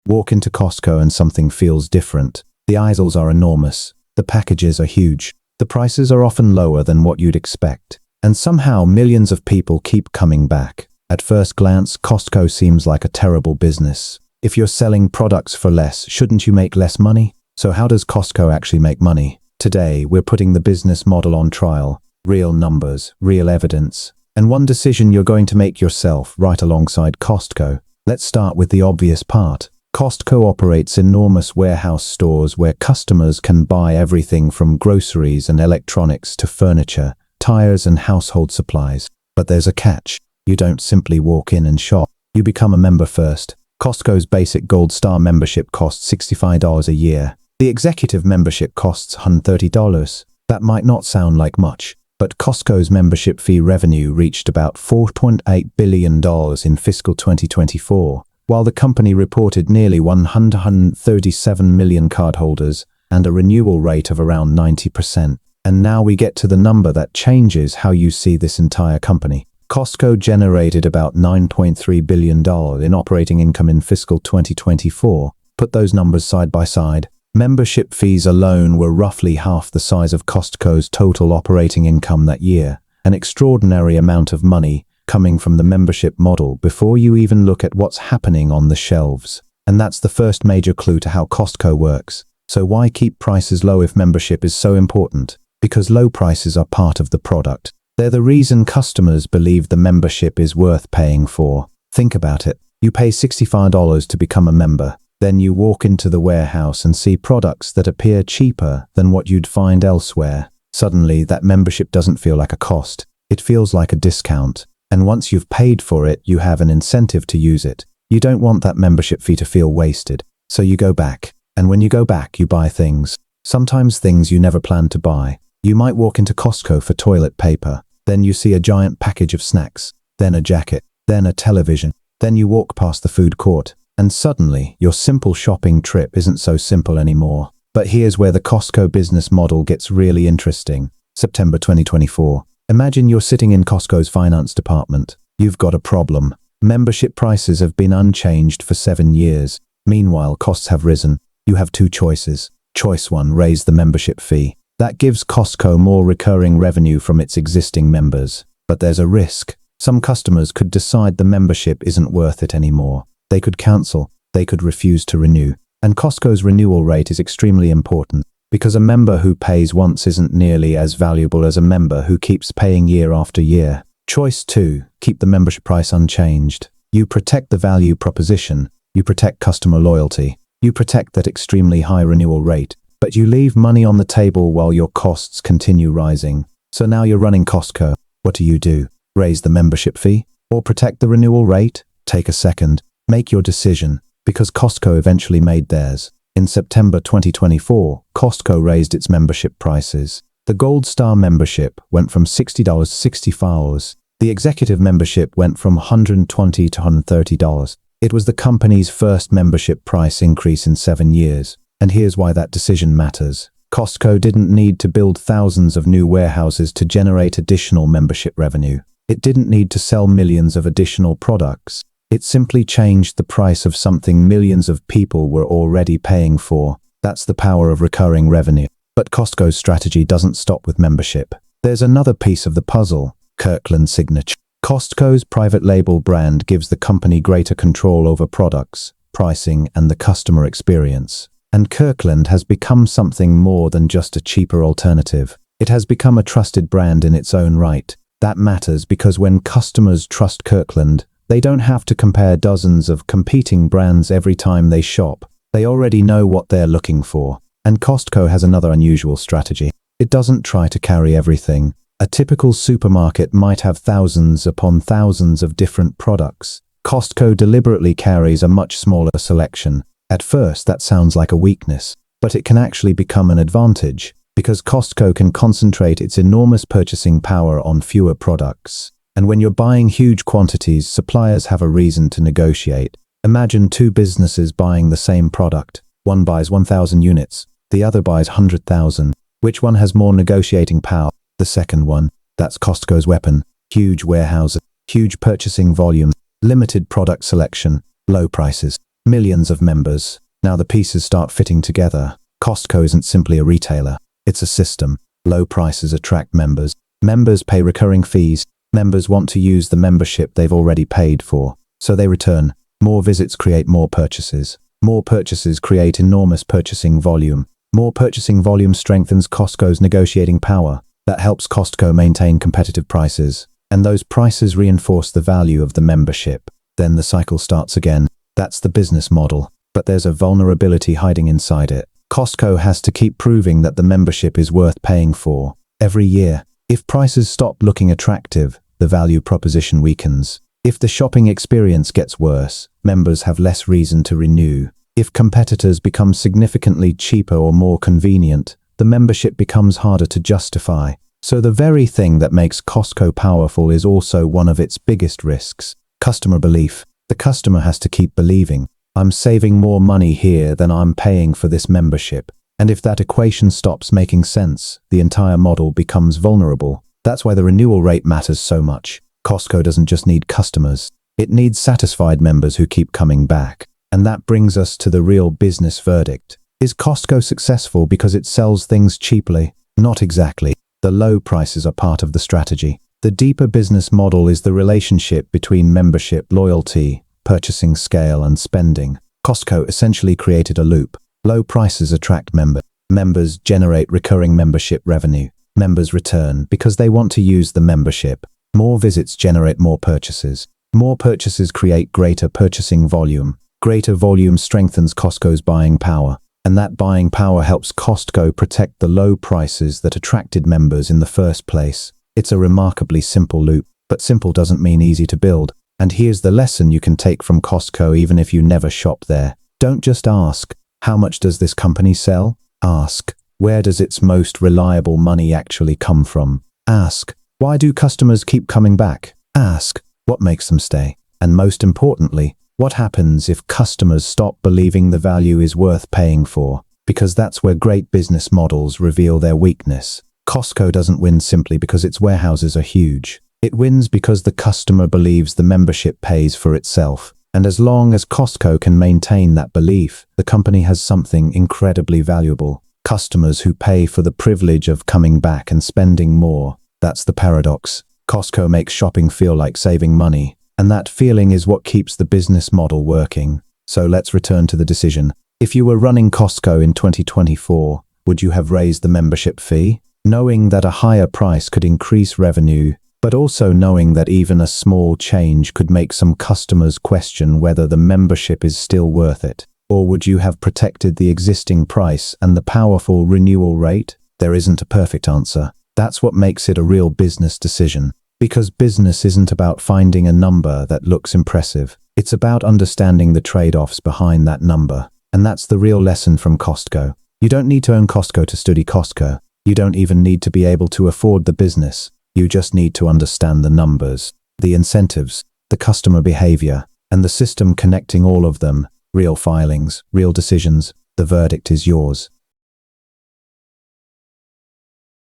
Walk into Costco and something feels different. The aisles are enormous. The packages are huge. The prices are often lower than what you'd expect. And somehow millions of people keep coming back. At first glance, Costco seems like a terrible business. If you're selling products for less, shouldn't you make less money? So how does Costco actually make money? Today, we're putting the business model on trial. Real numbers, real evidence, and one decision you're going to make yourself right alongside Costco. Let's start with the obvious part. Costco operates enormous warehouse stores where customers can buy everything from groceries and electronics to furniture, tires and household supplies. But there's a catch. You don't simply walk in and shop. You become a member first. Costco's basic Gold Star membership costs $65 a year. The executive membership costs $130. That might not sound like much, but Costco's membership fee revenue reached about $4.8 billion in fiscal 2024, while the company reported nearly 137 million cardholders and a renewal rate of around 90%. And now we get to the number that changes how you see this entire company. Costco generated about $9.3 billion in operating income in fiscal 2024. Put those numbers side by side. Membership fees alone were roughly half the size of Costco's total operating income that year, an extraordinary amount of money coming from the membership model before you even look at what's happening on the shelves. And that's the first major clue to how Costco works. So why keep prices low if membership is so important? Because low prices are part of the product. They're the reason customers believe the membership is worth paying for. Think about it. You pay $65 to become a member. Then you walk into the warehouse and see products that appear cheaper than what you'd find elsewhere. Suddenly, that membership doesn't feel like a cost. It feels like a discount. And once you've paid for it, you have an incentive to use it. You don't want that membership fee to feel wasted. So you go back. And when you go back, you buy things. Sometimes things you never planned to buy. You might walk into Costco for toilet paper. Then you see a giant package of snacks. Then a jacket. Then a television. Then you walk past the food court. And suddenly, your simple shopping trip isn't so simple anymore. But here's where the Costco business model gets really interesting. September 2024. Imagine you're sitting in Costco's finance department. You've got a problem. Membership prices have been unchanged for 7 years. Meanwhile, costs have risen. You have two choices. Choice 1, raise the membership fee. That gives Costco more recurring revenue from its existing members. But there's a risk. Some customers could decide the membership isn't worth it anymore. They could cancel, they could refuse to renew. And Costco's renewal rate is extremely important, because a member who pays once isn't nearly as valuable as a member who keeps paying year after year. Choice 2, keep the membership price unchanged. You protect the value proposition, you protect customer loyalty, you protect that extremely high renewal rate, but you leave money on the table while your costs continue rising. So now you're running Costco. What do? Raise the membership fee? Or protect the renewal rate? Take a second. Make your decision, because Costco eventually made theirs. In September 2024, Costco raised its membership prices. The Gold Star membership went from $60 to $65. The executive membership went from $120 to $130. It was the company's first membership price increase in 7 years. And here's why that decision matters. Costco didn't need to build thousands of new warehouses to generate additional membership revenue. It didn't need to sell millions of additional products. It simply changed the price of something millions of people were already paying for. That's the power of recurring revenue. But Costco's strategy doesn't stop with membership. There's another piece of the puzzle, Kirkland Signature. Costco's private label brand gives the company greater control over products, pricing, and the customer experience. And Kirkland has become something more than just a cheaper alternative. It has become a trusted brand in its own right. That matters because when customers trust Kirkland, they don't have to compare dozens of competing brands every time they shop. They already know what they're looking for. And Costco has another unusual strategy. It doesn't try to carry everything. A typical supermarket might have thousands upon thousands of different products. Costco deliberately carries a much smaller selection. At first, that sounds like a weakness, but it can actually become an advantage, because Costco can concentrate its enormous purchasing power on fewer products. And when you're buying huge quantities, suppliers have a reason to negotiate. Imagine two businesses buying the same product. One buys 1,000 units, the other buys 100,000. Which one has more negotiating power? The second one. That's Costco's weapon. Huge warehouses, huge purchasing volume, limited product selection, low prices. millions of members. Now the pieces start fitting together. Costco isn't simply a retailer. It's a system. Low prices attract members. Members pay recurring fees. Members want to use the membership they've already paid for, so they return. More visits create more purchases. More purchases create enormous purchasing volume. More purchasing volume strengthens Costco's negotiating power. That helps Costco maintain competitive prices. And those prices reinforce the value of the membership. Then the cycle starts again. That's the business model. But there's a vulnerability hiding inside it. Costco has to keep proving that the membership is worth paying for. Every year, if prices stop looking attractive, the value proposition weakens. If the shopping experience gets worse, members have less reason to renew. If competitors become significantly cheaper or more convenient, the membership becomes harder to justify. So the very thing that makes Costco powerful is also one of its biggest risks. Customer belief. The customer has to keep believing, I'm saving more money here than I'm paying for this membership. And if that equation stops making sense, the entire model becomes vulnerable. That's why the renewal rate matters so much. Costco doesn't just need customers. It needs satisfied members who keep coming back. And that brings us to the real business verdict. Is Costco successful because it sells things cheaply? Not exactly. The low prices are part of the strategy. The deeper business model is the relationship between membership, loyalty, purchasing scale, and spending. Costco essentially created a loop. Low prices attract members. Members generate recurring membership revenue. Members return because they want to use the membership. More visits generate more purchases. More purchases create greater purchasing volume. Greater volume strengthens Costco's buying power. And that buying power helps Costco protect the low prices that attracted members in the first place. It's a remarkably simple loop, but simple doesn't mean easy to build. And here's the lesson you can take from Costco even if you never shop there. Don't just ask, how much does this company sell? Ask, where does its most reliable money actually come from? Ask, why do customers keep coming back? Ask, what makes them stay? And most importantly, what happens if customers stop believing the value is worth paying for? Because that's where great business models reveal their weakness. Costco doesn't win simply because its warehouses are huge. It wins because the customer believes the membership pays for itself. And as long as Costco can maintain that belief, the company has something incredibly valuable. Customers who pay for the privilege of coming back and spending more. That's the paradox. Costco makes shopping feel like saving money. And that feeling is what keeps the business model working. So let's return to the decision. If you were running Costco in 2024, would you have raised the membership fee? Knowing that a higher price could increase revenue, but also knowing that even a small change could make some customers question whether the membership is still worth it? Or would you have protected the existing price and the powerful renewal rate? There isn't a perfect answer. That's what makes it a real business decision. Because business isn't about finding a number that looks impressive. It's about understanding the trade-offs behind that number. And that's the real lesson from Costco. You don't need to own Costco to study Costco. You don't even need to be able to afford the business. You just need to understand the numbers, the incentives, the customer behavior, and the system connecting all of them. Real filings, real decisions. The verdict is yours.